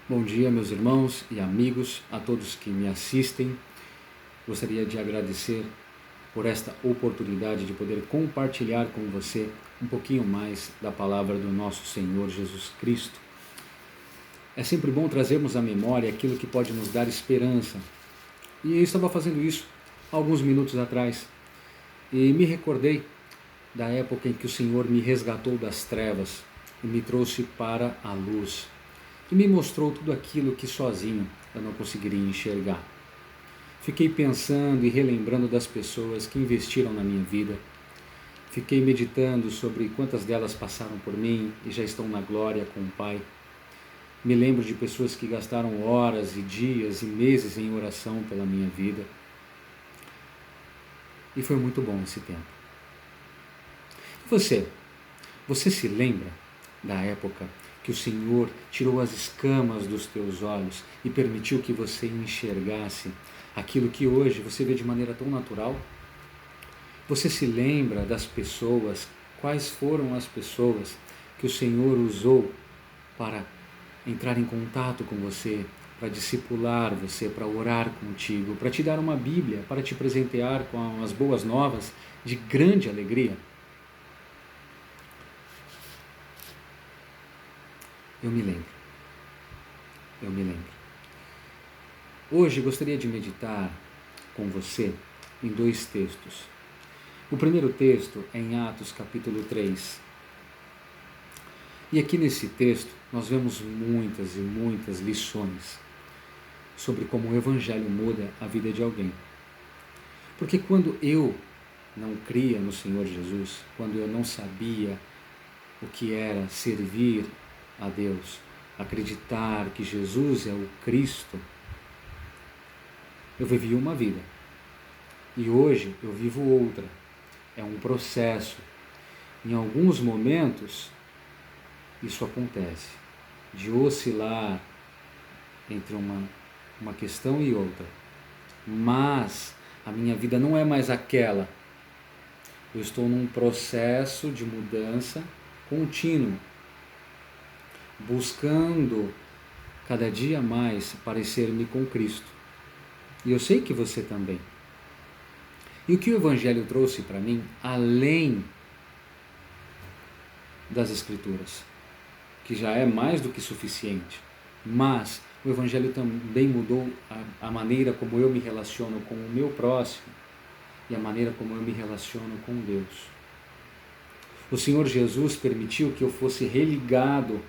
Bom dia, meus irmãos e amigos, a todos que me assistem. Gostaria de agradecer por esta oportunidade de poder compartilhar com você um pouquinho mais da palavra do nosso Senhor Jesus Cristo. É sempre bom trazermos à memória aquilo que pode nos dar esperança. E eu estava fazendo isso alguns minutos atrás e me recordei da época em que o Senhor me resgatou das trevas e me trouxe para a luz. E me mostrou tudo aquilo que sozinho eu não conseguiria enxergar. Fiquei pensando e relembrando das pessoas que investiram na minha vida. Fiquei meditando sobre quantas delas passaram por mim e já estão na glória com o Pai. Me lembro de pessoas que gastaram horas e dias e meses em oração pela minha vida. E foi muito bom esse tempo. E você se lembra da época que o Senhor tirou as escamas dos teus olhos e permitiu que você enxergasse aquilo que hoje você vê de maneira tão natural? Você se lembra das pessoas, quais foram as pessoas que o Senhor usou para entrar em contato com você, para discipular você, para orar contigo, para te dar uma Bíblia, para te presentear com as boas novas de grande alegria? Eu me lembro. Hoje gostaria de meditar com você em dois textos. O primeiro texto é em Atos capítulo 3. E aqui nesse texto nós vemos muitas e muitas lições sobre como o Evangelho muda a vida de alguém. Porque quando eu não cria no Senhor Jesus, quando eu não sabia o que era servir a Deus, acreditar que Jesus é o Cristo, eu vivi uma vida e hoje eu vivo outra. É um processo. Em alguns momentos isso acontece, de oscilar entre uma questão e outra, mas a minha vida não é mais aquela. Eu estou num processo de mudança contínuo, buscando cada dia mais parecer-me com Cristo. E eu sei que você também. E o que o Evangelho trouxe para mim, além das Escrituras, que já é mais do que suficiente, mas o Evangelho também mudou a maneira como eu me relaciono com o meu próximo e a maneira como eu me relaciono com Deus. O Senhor Jesus permitiu que eu fosse religado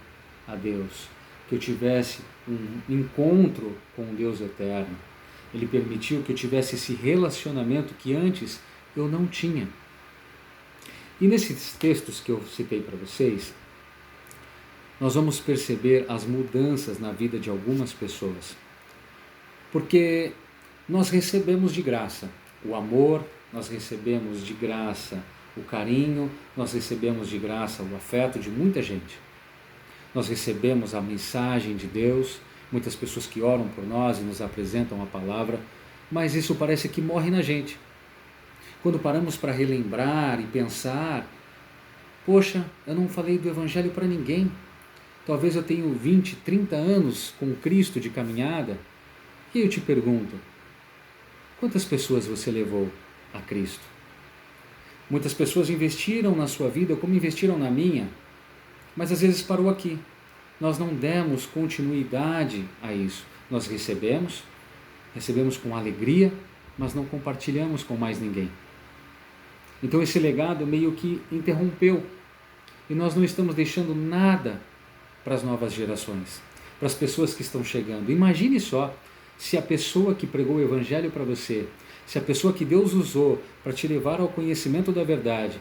a Deus, que eu tivesse um encontro com o Deus eterno. Ele permitiu que eu tivesse esse relacionamento que antes eu não tinha. E nesses textos que eu citei para vocês, nós vamos perceber as mudanças na vida de algumas pessoas. Porque nós recebemos de graça o amor, nós recebemos de graça o carinho, nós recebemos de graça o afeto de muita gente. Nós recebemos a mensagem de Deus, muitas pessoas que oram por nós e nos apresentam a palavra, mas isso parece que morre na gente. Quando paramos para relembrar e pensar, poxa, eu não falei do Evangelho para ninguém. Talvez eu tenha 20, 30 anos com Cristo de caminhada, e eu te pergunto, quantas pessoas você levou a Cristo? Muitas pessoas investiram na sua vida como investiram na minha, mas às vezes parou aqui. Nós não demos continuidade a isso. Nós recebemos com alegria, mas não compartilhamos com mais ninguém. Então esse legado meio que interrompeu. E nós não estamos deixando nada para as novas gerações, para as pessoas que estão chegando. Imagine só, se a pessoa que pregou o Evangelho para você, se a pessoa que Deus usou para te levar ao conhecimento da verdade,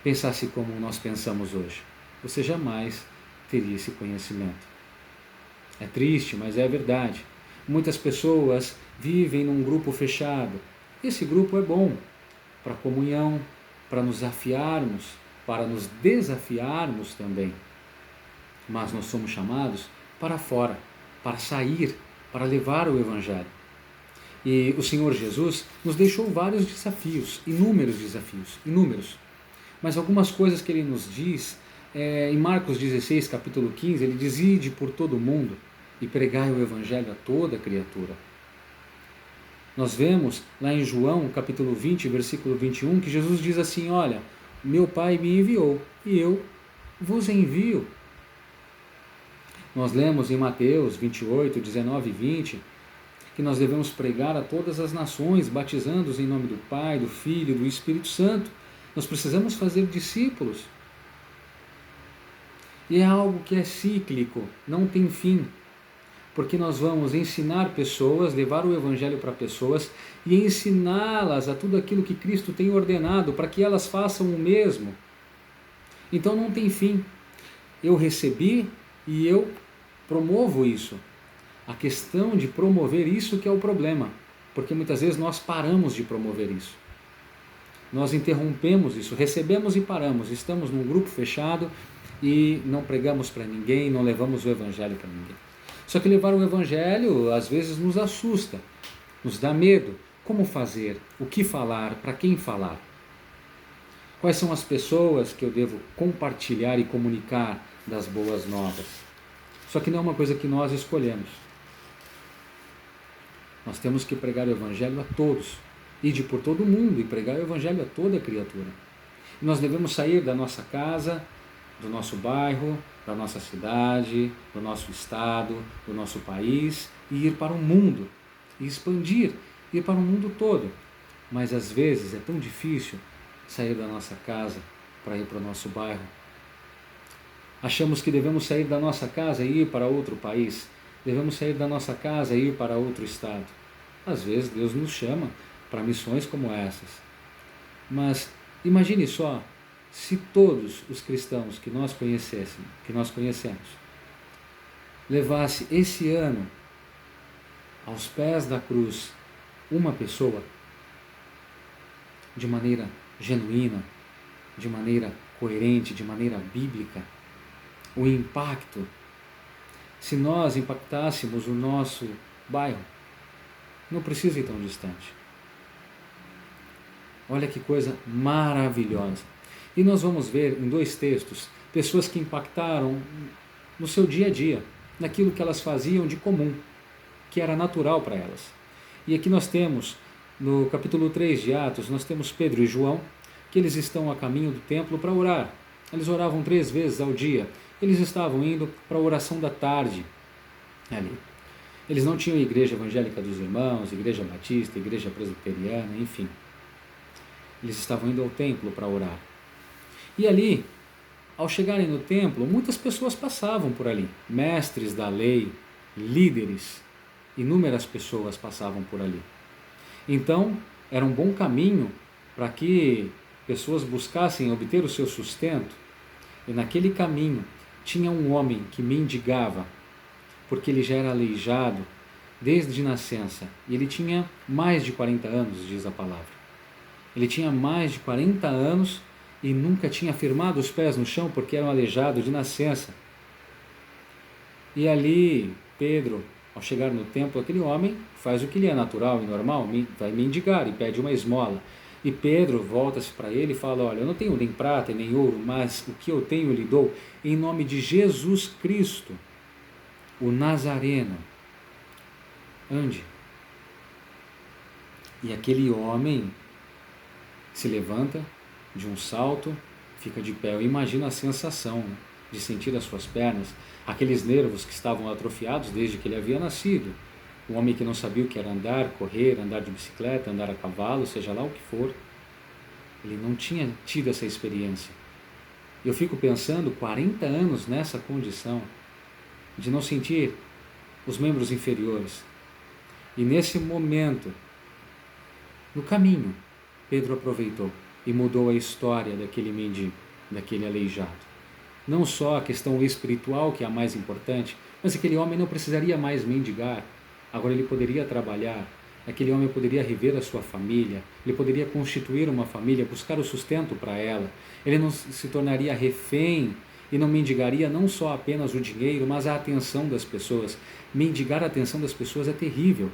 pensasse como nós pensamos hoje. Você jamais teria esse conhecimento. É triste, mas é verdade. Muitas pessoas vivem num grupo fechado. Esse grupo é bom para comunhão, para nos afiarmos, para nos desafiarmos também. Mas nós somos chamados para fora, para sair, para levar o Evangelho. E o Senhor Jesus nos deixou vários desafios, inúmeros. Mas algumas coisas que Ele nos diz, em Marcos 16, capítulo 15, Ele diz: ide por todo o mundo, e pregai o Evangelho a toda criatura. Nós vemos lá em João, capítulo 20, versículo 21, que Jesus diz assim: olha, meu Pai me enviou e eu vos envio. Nós lemos em Mateus 28, 19 e 20, que nós devemos pregar a todas as nações, batizando-os em nome do Pai, do Filho e do Espírito Santo. Nós precisamos fazer discípulos. E é algo que é cíclico, não tem fim. Porque nós vamos ensinar pessoas, levar o Evangelho para pessoas e ensiná-las a tudo aquilo que Cristo tem ordenado para que elas façam o mesmo. Então não tem fim. Eu recebi e eu promovo isso. A questão de promover isso que é o problema, porque muitas vezes nós paramos de promover isso. Nós interrompemos isso, recebemos e paramos, estamos num grupo fechado e não pregamos para ninguém, não levamos o Evangelho para ninguém. Só que levar o Evangelho às vezes nos assusta, nos dá medo. Como fazer? O que falar? Para quem falar? Quais são as pessoas que eu devo compartilhar e comunicar das boas novas? Só que não é uma coisa que nós escolhemos. Nós temos que pregar o Evangelho a todos, ide por todo mundo e pregar o Evangelho a toda criatura. E nós devemos sair da nossa casa, do nosso bairro, da nossa cidade, do nosso estado, do nosso país e ir para o mundo, e expandir, ir para o mundo todo. Mas às vezes é tão difícil sair da nossa casa para ir para o nosso bairro. Achamos que devemos sair da nossa casa e ir para outro país, devemos sair da nossa casa e ir para outro estado. Às vezes Deus nos chama para missões como essas. Mas imagine só, se todos os cristãos que nós conhecemos, levasse esse ano aos pés da cruz uma pessoa, de maneira genuína, de maneira coerente, de maneira bíblica, o impacto, se nós impactássemos o nosso bairro, não precisa ir tão distante. Olha que coisa maravilhosa. E nós vamos ver em 2 textos pessoas que impactaram no seu dia a dia, naquilo que elas faziam de comum, que era natural para elas. E aqui nós temos, no capítulo 3 de Atos, nós temos Pedro e João, que eles estão a caminho do templo para orar. Eles oravam 3 vezes ao dia. Eles estavam indo para a oração da tarde ali. Eles não tinham igreja evangélica dos irmãos, igreja batista, igreja presbiteriana, enfim. Eles estavam indo ao templo para orar. E ali, ao chegarem no templo, muitas pessoas passavam por ali. Mestres da lei, líderes, inúmeras pessoas passavam por ali. Então, era um bom caminho para que pessoas buscassem obter o seu sustento. E naquele caminho tinha um homem que mendigava, porque ele já era aleijado desde nascença. E ele tinha mais de 40 anos, diz a palavra. Ele tinha mais de 40 anos e nunca tinha firmado os pés no chão porque era um aleijado de nascença. E ali, Pedro, ao chegar no templo, aquele homem faz o que lhe é natural e normal, vai mendigar e pede uma esmola. E Pedro volta-se para ele e fala: olha, eu não tenho nem prata nem ouro, mas o que eu tenho lhe dou, em nome de Jesus Cristo, o Nazareno. Ande. E aquele homem se levanta de um salto, fica de pé. Eu imagino a sensação, né, de sentir as suas pernas, aqueles nervos que estavam atrofiados desde que ele havia nascido. Um homem que não sabia o que era andar, correr, andar de bicicleta, andar a cavalo, seja lá o que for. Ele não tinha tido essa experiência. Eu fico pensando, 40 anos nessa condição, de não sentir os membros inferiores. E nesse momento, no caminho, Pedro aproveitou e mudou a história daquele mendigo, daquele aleijado. Não só a questão espiritual, que é a mais importante, mas aquele homem não precisaria mais mendigar. Agora ele poderia trabalhar, aquele homem poderia rever a sua família, ele poderia constituir uma família, buscar o sustento para ela. Ele não se tornaria refém e não mendigaria não só apenas o dinheiro, mas a atenção das pessoas. Mendigar a atenção das pessoas é terrível.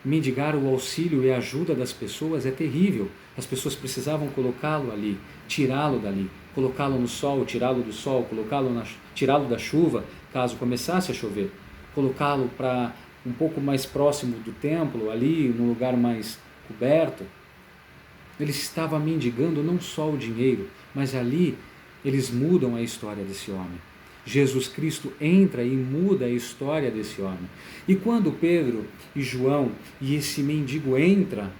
Mendigar o auxílio e a ajuda das pessoas é terrível. As pessoas precisavam colocá-lo ali, tirá-lo dali, colocá-lo no sol, tirá-lo do sol, tirá-lo da chuva, caso começasse a chover, colocá-lo para um pouco mais próximo do templo, ali, num lugar mais coberto. Ele estava mendigando não só o dinheiro, mas ali eles mudam a história desse homem. Jesus Cristo entra e muda a história desse homem. E quando Pedro e João e esse mendigo entra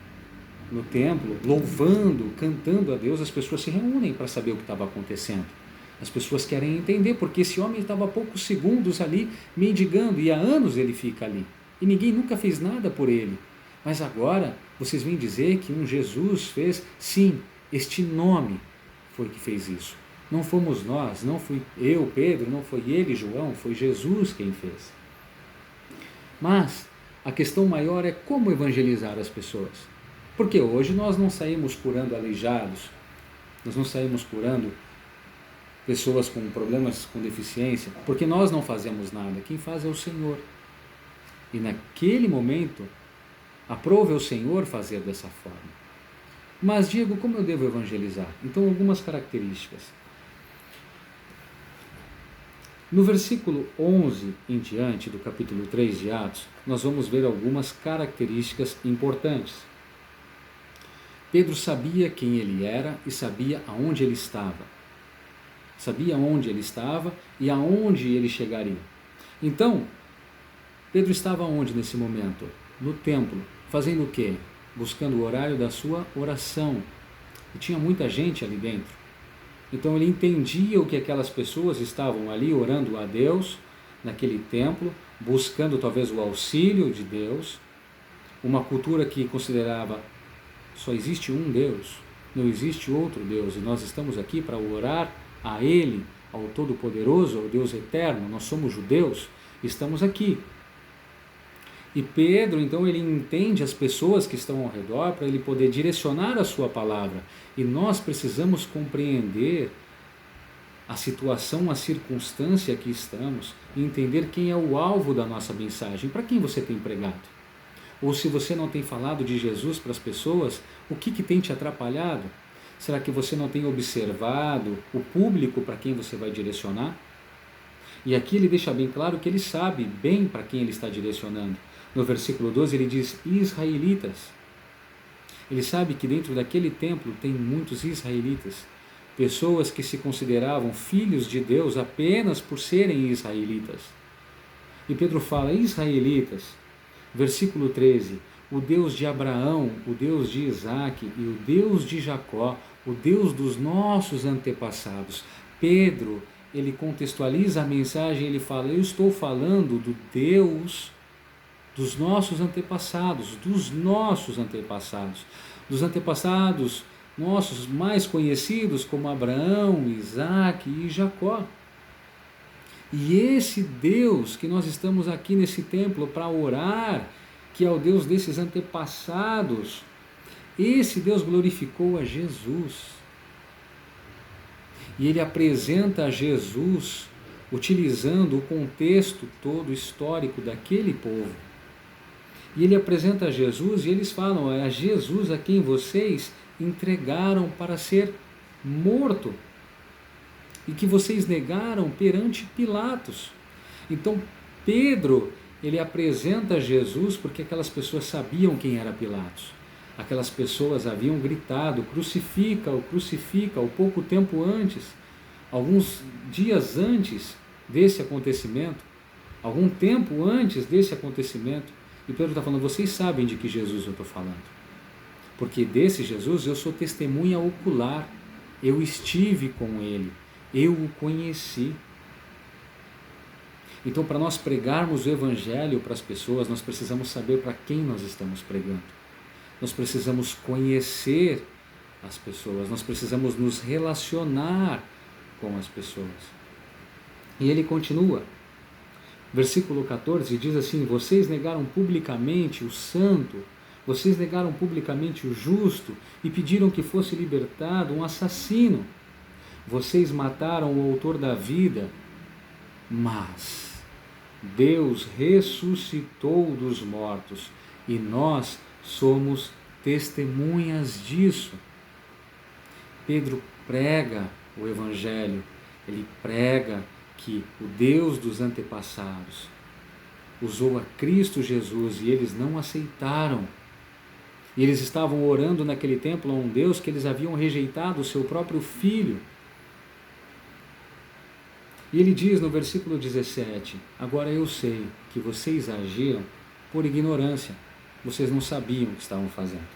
no templo, louvando, cantando a Deus, as pessoas se reúnem para saber o que estava acontecendo. As pessoas querem entender, porque esse homem estava há poucos segundos ali mendigando, e há anos ele fica ali. E ninguém nunca fez nada por ele. Mas agora vocês vêm dizer que um Jesus fez? Sim, este nome foi que fez isso. Não fomos nós, não fui eu, Pedro, não foi ele, João, foi Jesus quem fez. Mas a questão maior é como evangelizar as pessoas. Porque hoje nós não saímos curando aleijados, nós não saímos curando pessoas com problemas, com deficiência, porque nós não fazemos nada, quem faz é o Senhor. E naquele momento, aprove ao Senhor fazer dessa forma. Mas, Diego, como eu devo evangelizar? Então, algumas características. No versículo 11 em diante, do capítulo 3 de Atos, nós vamos ver algumas características importantes. Pedro sabia quem ele era e sabia aonde ele estava. Sabia onde ele estava e aonde ele chegaria. Então, Pedro estava onde nesse momento? No templo. Fazendo o quê? Buscando o horário da sua oração. E tinha muita gente ali dentro. Então ele entendia o que aquelas pessoas estavam ali orando a Deus, naquele templo, buscando talvez o auxílio de Deus. Uma cultura que considerava só existe um Deus, não existe outro Deus, e nós estamos aqui para orar a Ele, ao Todo-Poderoso, ao Deus Eterno. Nós somos judeus, estamos aqui. E Pedro, então, ele entende as pessoas que estão ao redor para ele poder direcionar a sua palavra. E nós precisamos compreender a situação, a circunstância que estamos e entender quem é o alvo da nossa mensagem. Para quem você tem pregado? Ou se você não tem falado de Jesus para as pessoas, o que tem te atrapalhado? Será que você não tem observado o público para quem você vai direcionar? E aqui ele deixa bem claro que ele sabe bem para quem ele está direcionando. No versículo 12 ele diz israelitas. Ele sabe que dentro daquele templo tem muitos israelitas, pessoas que se consideravam filhos de Deus apenas por serem israelitas. E Pedro fala, israelitas, versículo 13, o Deus de Abraão, o Deus de Isaac e o Deus de Jacó, o Deus dos nossos antepassados. Pedro, ele contextualiza a mensagem, ele fala, eu estou falando do Deus dos nossos antepassados, dos antepassados nossos mais conhecidos como Abraão, Isaac e Jacó. E esse Deus que nós estamos aqui nesse templo para orar, que é o Deus desses antepassados, esse Deus glorificou a Jesus. E ele apresenta a Jesus utilizando o contexto todo histórico daquele povo. E ele apresenta a Jesus e eles falam, é a Jesus a quem vocês entregaram para ser morto e que vocês negaram perante Pilatos. Então Pedro, ele apresenta Jesus porque aquelas pessoas sabiam quem era Pilatos. Aquelas pessoas haviam gritado, crucifica-o, crucifica-o, pouco tempo antes, alguns dias antes desse acontecimento, algum tempo antes desse acontecimento. E Pedro está falando, vocês sabem de que Jesus eu estou falando. Porque desse Jesus eu sou testemunha ocular, eu estive com ele, eu o conheci. Então, para nós pregarmos o Evangelho para as pessoas, nós precisamos saber para quem nós estamos pregando. Nós precisamos conhecer as pessoas, nós precisamos nos relacionar com as pessoas. E ele continua, versículo 14 diz assim, vocês negaram publicamente o santo, vocês negaram publicamente o justo e pediram que fosse libertado um assassino. Vocês mataram o autor da vida, mas Deus ressuscitou dos mortos e nós somos testemunhas disso. Pedro prega o Evangelho, ele prega que o Deus dos antepassados, usou a Cristo Jesus e eles não aceitaram. E eles estavam orando naquele templo a um Deus que eles haviam rejeitado, o seu próprio Filho. E ele diz no versículo 17: agora eu sei que vocês agiram por ignorância, vocês não sabiam o que estavam fazendo,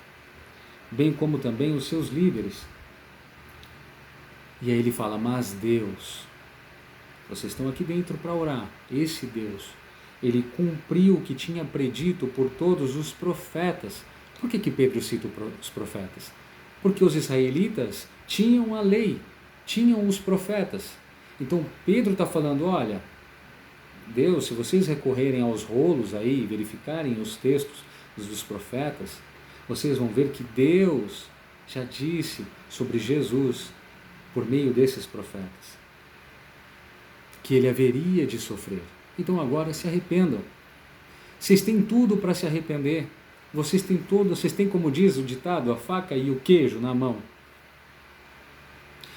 bem como também os seus líderes. E aí ele fala: mas Deus, vocês estão aqui dentro para orar, esse Deus, ele cumpriu o que tinha predito por todos os profetas. Por que Pedro cita os profetas? Porque os israelitas tinham a lei, tinham os profetas. Então Pedro está falando: olha, Deus, se vocês recorrerem aos rolos aí, verificarem os textos dos profetas, vocês vão ver que Deus já disse sobre Jesus, por meio desses profetas, que ele haveria de sofrer. Então agora se arrependam. Vocês têm tudo para se arrepender. Vocês têm, como diz o ditado, a faca e o queijo na mão.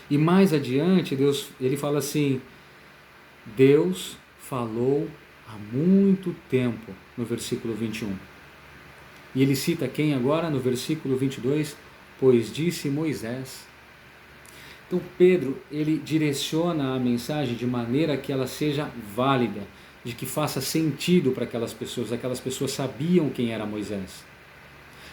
E mais adiante, ele fala assim: Deus falou há muito tempo, no versículo 21. E ele cita quem agora? No versículo 22, pois disse Moisés. Então Pedro, ele direciona a mensagem de maneira que ela seja válida, de que faça sentido para aquelas pessoas sabiam quem era Moisés,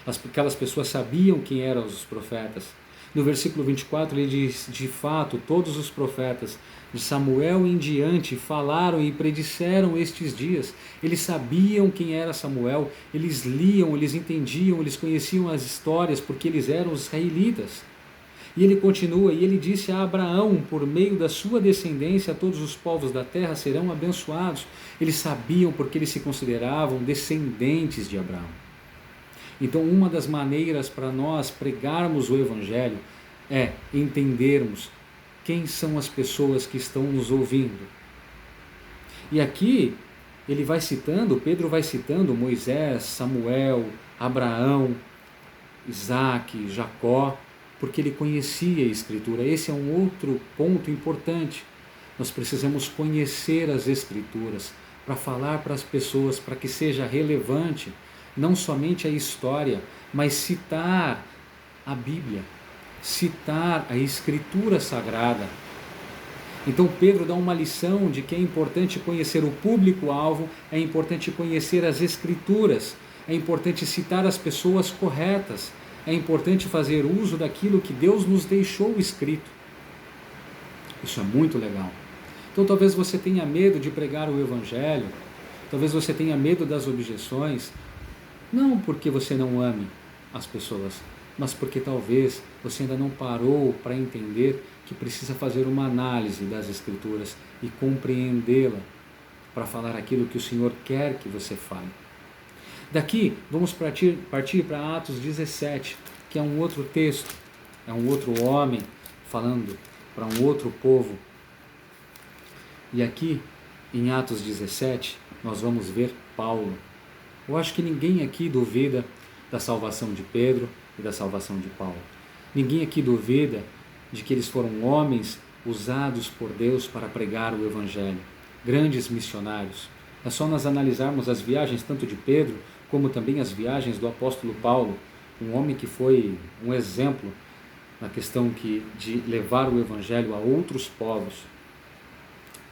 aquelas pessoas sabiam quem eram os profetas. No versículo 24 ele diz: de fato todos os profetas de Samuel em diante falaram e predisseram estes dias. Eles sabiam quem era Samuel, eles liam, eles entendiam, eles conheciam as histórias porque eles eram os israelitas. E ele continua: e ele disse a Abraão: por meio da sua descendência todos os povos da terra serão abençoados. Eles sabiam porque eles se consideravam descendentes de Abraão. Então uma das maneiras para nós pregarmos o Evangelho é entendermos quem são as pessoas que estão nos ouvindo. E aqui ele vai citando, Pedro vai citando Moisés, Samuel, Abraão, Isaac, Jacó, porque ele conhecia a Escritura. Esse é um outro ponto importante. Nós precisamos conhecer as Escrituras para falar para as pessoas, para que seja relevante, não somente a história, mas citar a Bíblia, citar a Escritura Sagrada. Então Pedro dá uma lição de que é importante conhecer o público-alvo, é importante conhecer as Escrituras, é importante citar as pessoas corretas, é importante fazer uso daquilo que Deus nos deixou escrito. Isso é muito legal. Então talvez você tenha medo de pregar o Evangelho, talvez você tenha medo das objeções, não porque você não ame as pessoas, mas porque talvez você ainda não parou para entender que precisa fazer uma análise das Escrituras e compreendê-la para falar aquilo que o Senhor quer que você fale. Daqui vamos partir para Atos 17, que é um outro texto, é um outro homem falando para um outro povo. E aqui em Atos 17 nós vamos ver Paulo. Eu acho que ninguém aqui duvida da salvação de Pedro e da salvação de Paulo. Ninguém aqui duvida de que eles foram homens usados por Deus para pregar o Evangelho, grandes missionários. É só nós analisarmos as viagens tanto de Pedro como também as viagens do apóstolo Paulo, um homem que foi um exemplo na questão de levar o Evangelho a outros povos.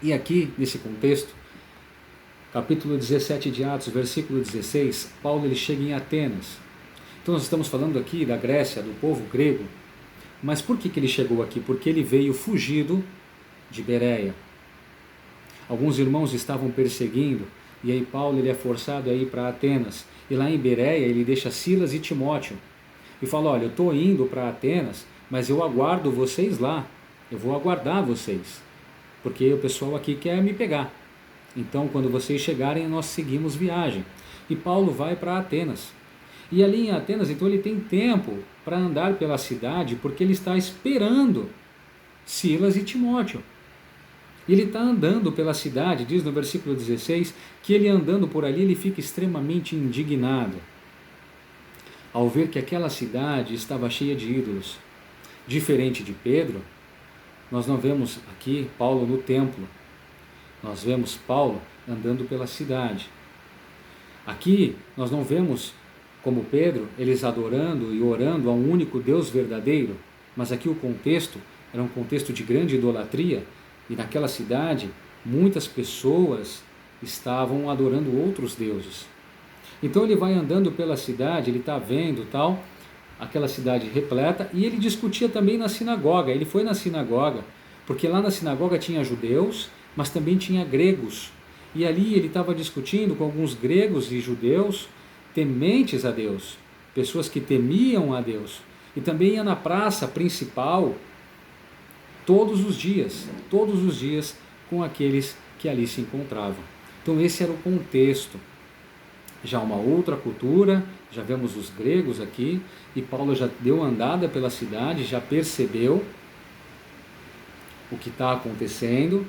E aqui, nesse contexto, capítulo 17 de Atos, versículo 16, Paulo ele chega em Atenas. Então nós estamos falando aqui da Grécia, do povo grego, mas por que ele chegou aqui? Porque ele veio fugido de Bereia. Alguns irmãos estavam perseguindo, e aí Paulo ele é forçado a ir para Atenas. E lá em Bereia ele deixa Silas e Timóteo. E fala: olha, eu estou indo para Atenas, mas eu aguardo vocês lá. Eu vou aguardar vocês, porque o pessoal aqui quer me pegar. Então quando vocês chegarem nós seguimos viagem. E Paulo vai para Atenas. E ali em Atenas, então ele tem tempo para andar pela cidade, porque ele está esperando Silas e Timóteo. Ele está andando pela cidade, diz no versículo 16, que ele andando por ali, ele fica extremamente indignado ao ver que aquela cidade estava cheia de ídolos. Diferente de Pedro, nós não vemos aqui Paulo no templo, nós vemos Paulo andando pela cidade. Aqui nós não vemos, como Pedro, eles adorando e orando a um único Deus verdadeiro, mas aqui o contexto era um contexto de grande idolatria, e naquela cidade muitas pessoas estavam adorando outros deuses. Então ele vai andando pela cidade, ele está vendo tal, aquela cidade repleta, e ele discutia também na sinagoga. Ele foi na sinagoga, porque lá na sinagoga tinha judeus, mas também tinha gregos. E ali ele estava discutindo com alguns gregos e judeus tementes a Deus, pessoas que temiam a Deus. E também ia na praça principal todos os dias com aqueles que ali se encontravam. Então esse era o contexto. Já uma outra cultura, já vemos os gregos aqui, e Paulo já deu andada pela cidade, já percebeu o que está acontecendo,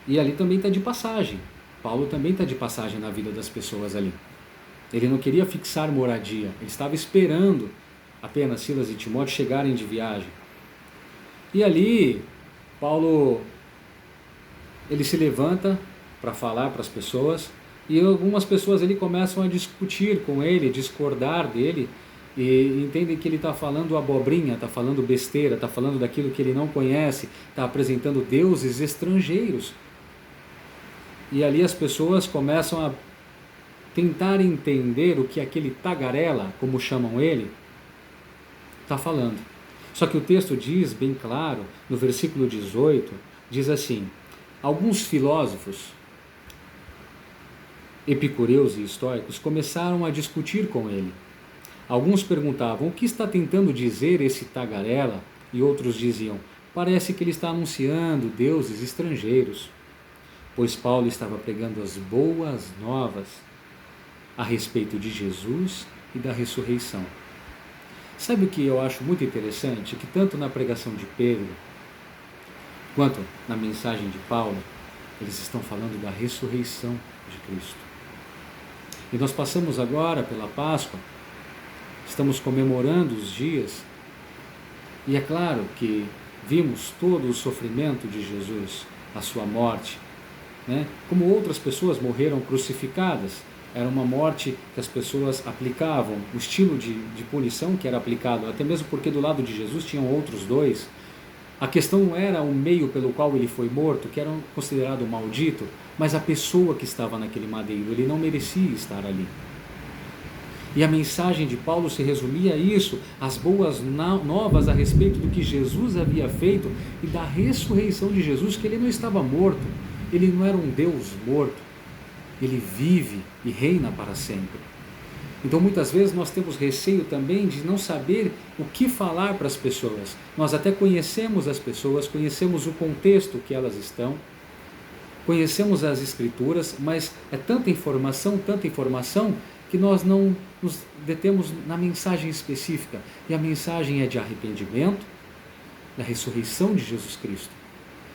e ali também está de passagem. Paulo também está de passagem na vida das pessoas ali. Ele não queria fixar moradia, ele estava esperando apenas Silas e Timóteo chegarem de viagem. E ali, Paulo, ele se levanta para falar para as pessoas, e algumas pessoas ali começam a discutir com ele, discordar dele, e entendem que ele está falando abobrinha, está falando besteira, está falando daquilo que ele não conhece, está apresentando deuses estrangeiros. E ali as pessoas começam a tentar entender o que aquele tagarela, como chamam ele, está falando. Só que o texto diz bem claro, no versículo 18, diz assim: alguns filósofos, epicureus e estoicos, começaram a discutir com ele. Alguns perguntavam: o que está tentando dizer esse tagarela? E outros diziam: parece que ele está anunciando deuses estrangeiros. Pois Paulo estava pregando as boas novas a respeito de Jesus e da ressurreição. Sabe o que eu acho muito interessante? Que tanto na pregação de Pedro, quanto na mensagem de Paulo, eles estão falando da ressurreição de Cristo. E nós passamos agora pela Páscoa, estamos comemorando os dias, e é claro que vimos todo o sofrimento de Jesus, a sua morte, né? Como outras pessoas morreram crucificadas. Era uma morte que as pessoas aplicavam, o estilo de punição que era aplicado, até mesmo porque do lado de Jesus tinham outros dois. A questão não era o meio pelo qual ele foi morto, que era considerado maldito, mas a pessoa que estava naquele madeiro, ele não merecia estar ali. E a mensagem de Paulo se resumia a isso, as boas novas a respeito do que Jesus havia feito e da ressurreição de Jesus, que ele não estava morto, ele não era um Deus morto. Ele vive e reina para sempre. Então muitas vezes nós temos receio também de não saber o que falar para as pessoas. Nós até conhecemos as pessoas, conhecemos o contexto que elas estão, conhecemos as escrituras, mas é tanta informação, que nós não nos detemos na mensagem específica. E a mensagem é de arrependimento, da ressurreição de Jesus Cristo.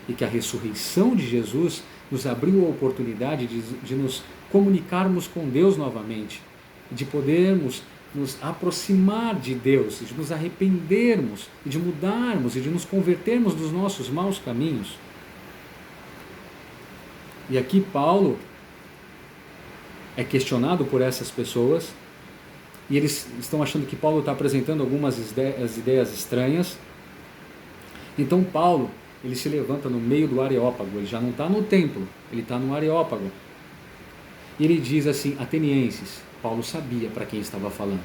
E que a ressurreição de Jesus nos abriu a oportunidade de nos comunicarmos com Deus novamente, de podermos nos aproximar de Deus, de nos arrependermos, de mudarmos e de nos convertermos dos nossos maus caminhos. E aqui Paulo é questionado por essas pessoas, e eles estão achando que Paulo está apresentando algumas ideias estranhas. Então Paulo, ele se levanta no meio do Areópago, ele já não está no templo, ele está no Areópago. E ele diz assim: atenienses. Paulo sabia para quem estava falando,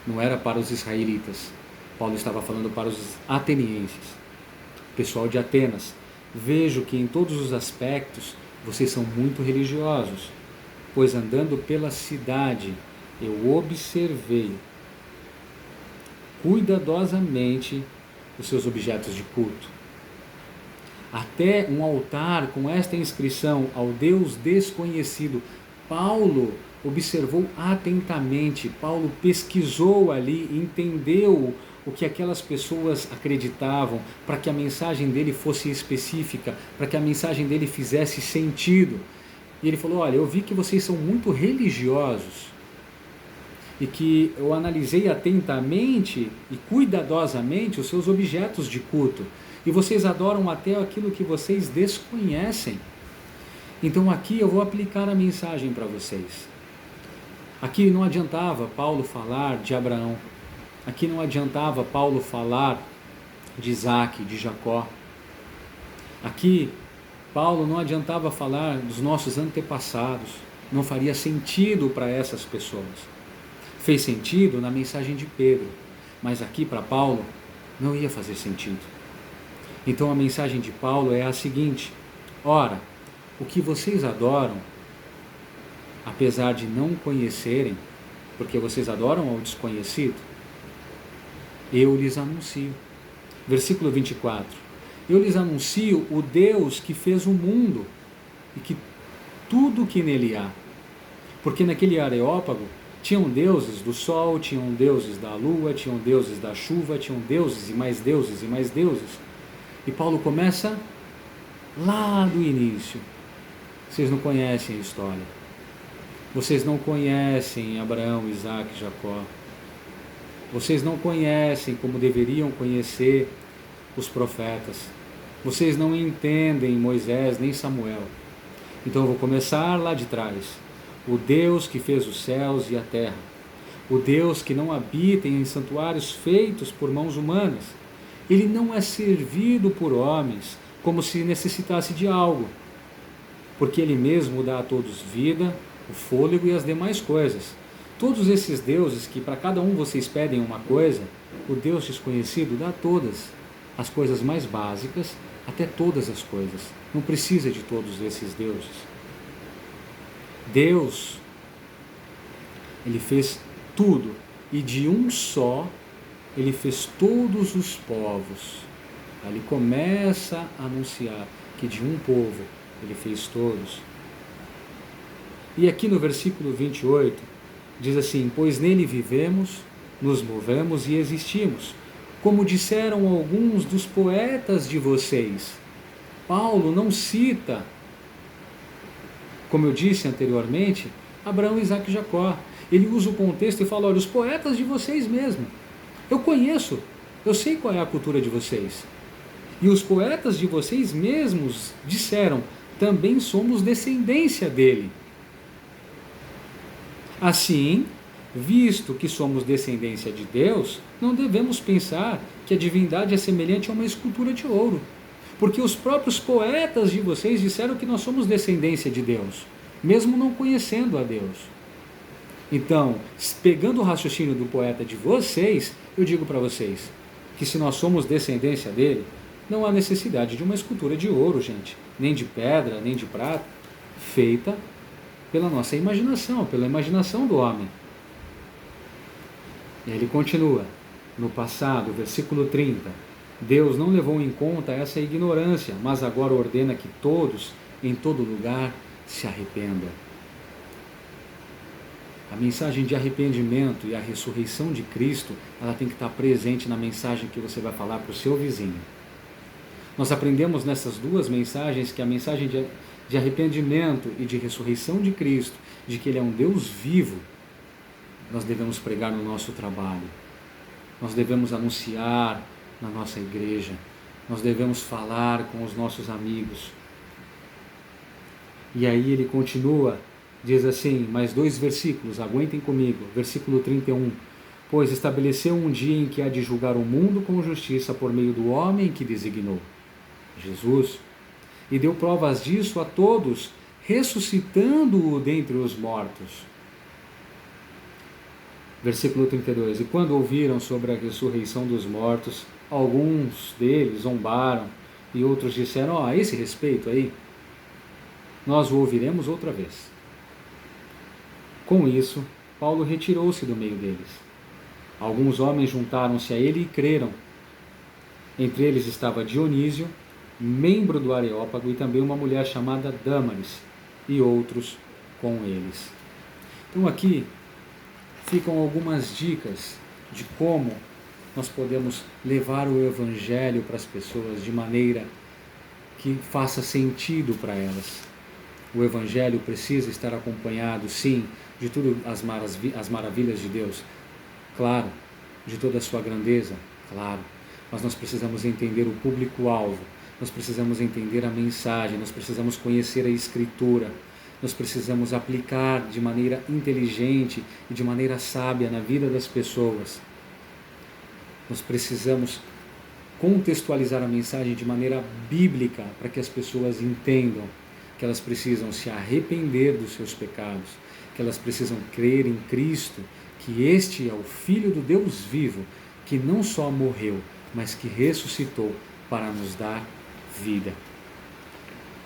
não era para os israelitas. Paulo estava falando para os atenienses, pessoal de Atenas. Vejo que em todos os aspectos vocês são muito religiosos, pois andando pela cidade eu observei cuidadosamente os seus objetos de culto. Até um altar com esta inscrição: ao Deus desconhecido. Paulo observou atentamente, Paulo pesquisou ali, entendeu o que aquelas pessoas acreditavam, para que a mensagem dele fosse específica, para que a mensagem dele fizesse sentido. E ele falou: olha, eu vi que vocês são muito religiosos, e que eu analisei atentamente e cuidadosamente os seus objetos de culto, e vocês adoram até aquilo que vocês desconhecem. Então aqui eu vou aplicar a mensagem para vocês. Aqui não adiantava Paulo falar de Abraão. Aqui não adiantava Paulo falar de Isaac, de Jacó. Aqui Paulo não adiantava falar dos nossos antepassados. Não faria sentido para essas pessoas. Fez sentido na mensagem de Pedro, mas aqui para Paulo não ia fazer sentido. Então a mensagem de Paulo é a seguinte: ora, o que vocês adoram, apesar de não conhecerem, porque vocês adoram ao desconhecido, eu lhes anuncio. Versículo 24. Eu lhes anuncio o Deus que fez o mundo e que tudo que nele há. Porque naquele Areópago tinham deuses do sol, tinham deuses da lua, tinham deuses da chuva, tinham deuses e mais deuses e mais deuses. E Paulo começa lá do início. Vocês não conhecem a história. Vocês não conhecem Abraão, Isaac, Jacó. Vocês não conhecem como deveriam conhecer os profetas. Vocês não entendem Moisés nem Samuel. Então eu vou começar lá de trás. O Deus que fez os céus e a terra. O Deus que não habita em santuários feitos por mãos humanas. Ele não é servido por homens como se necessitasse de algo, porque Ele mesmo dá a todos vida, o fôlego e as demais coisas. Todos esses deuses que para cada um vocês pedem uma coisa, o Deus desconhecido dá todas, as coisas mais básicas, até todas as coisas. Não precisa de todos esses deuses. Deus, Ele fez tudo, e de um só, Ele fez todos os povos. Ele começa a anunciar que de um povo Ele fez todos. E aqui no versículo 28, diz assim: pois nele vivemos, nos movemos e existimos, como disseram alguns dos poetas de vocês. Paulo não cita, como eu disse anteriormente, Abraão, Isaac e Jacó. Ele usa o contexto e fala: olha, os poetas de vocês mesmo. Eu conheço, eu sei qual é a cultura de vocês. E os poetas de vocês mesmos disseram: também somos descendência dele. Assim, visto que somos descendência de Deus, não devemos pensar que a divindade é semelhante a uma escultura de ouro. Porque os próprios poetas de vocês disseram que nós somos descendência de Deus, mesmo não conhecendo a Deus. Então, pegando o raciocínio do poeta de vocês, eu digo para vocês que se nós somos descendência dele, não há necessidade de uma escultura de ouro, gente, nem de pedra, nem de prata, feita pela nossa imaginação, pela imaginação do homem. E ele continua, no passado, versículo 30, Deus não levou em conta essa ignorância, mas agora ordena que todos, em todo lugar, se arrependam. A mensagem de arrependimento e a ressurreição de Cristo, ela tem que estar presente na mensagem que você vai falar para o seu vizinho. Nós aprendemos nessas duas mensagens que a mensagem de arrependimento e de ressurreição de Cristo, de que Ele é um Deus vivo, nós devemos pregar no nosso trabalho, nós devemos anunciar na nossa igreja, nós devemos falar com os nossos amigos. E aí ele continua, diz assim, mais 2 versículos, aguentem comigo, versículo 31, pois estabeleceu um dia em que há de julgar o mundo com justiça por meio do homem que designou, Jesus, e deu provas disso a todos, ressuscitando-o dentre os mortos. Versículo 32, e quando ouviram sobre a ressurreição dos mortos, alguns deles zombaram, e outros disseram, a esse respeito aí, nós o ouviremos outra vez. Com isso, Paulo retirou-se do meio deles. Alguns homens juntaram-se a ele e creram. Entre eles estava Dionísio, membro do Areópago, e também uma mulher chamada Dâmaris, e outros com eles. Então aqui ficam algumas dicas de como nós podemos levar o Evangelho para as pessoas de maneira que faça sentido para elas. O Evangelho precisa estar acompanhado, sim, de todas as maravilhas de Deus, claro, de toda a sua grandeza, claro, mas nós precisamos entender o público-alvo, nós precisamos entender a mensagem, nós precisamos conhecer a Escritura, nós precisamos aplicar de maneira inteligente e de maneira sábia na vida das pessoas. Nós precisamos contextualizar a mensagem de maneira bíblica para que as pessoas entendam que elas precisam se arrepender dos seus pecados, que elas precisam crer em Cristo, que este é o Filho do Deus vivo, que não só morreu, mas que ressuscitou para nos dar vida.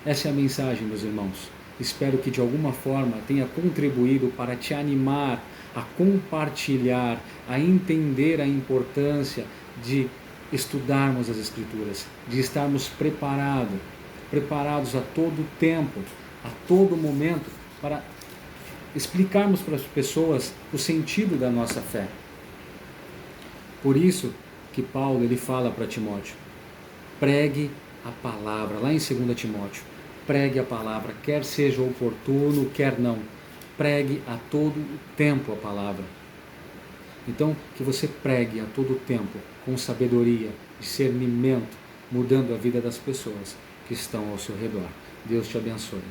Essa é a mensagem, meus irmãos. Espero que de alguma forma tenha contribuído para te animar a compartilhar, a entender a importância de estudarmos as Escrituras, de estarmos preparados a todo tempo, a todo momento, para explicarmos para as pessoas o sentido da nossa fé. Por isso que Paulo ele fala para Timóteo, pregue a palavra, lá em 2 Timóteo, pregue a palavra, quer seja oportuno, quer não, pregue a todo tempo a palavra. Então, que você pregue a todo tempo, com sabedoria, discernimento, mudando a vida das pessoas que estão ao seu redor. Deus te abençoe.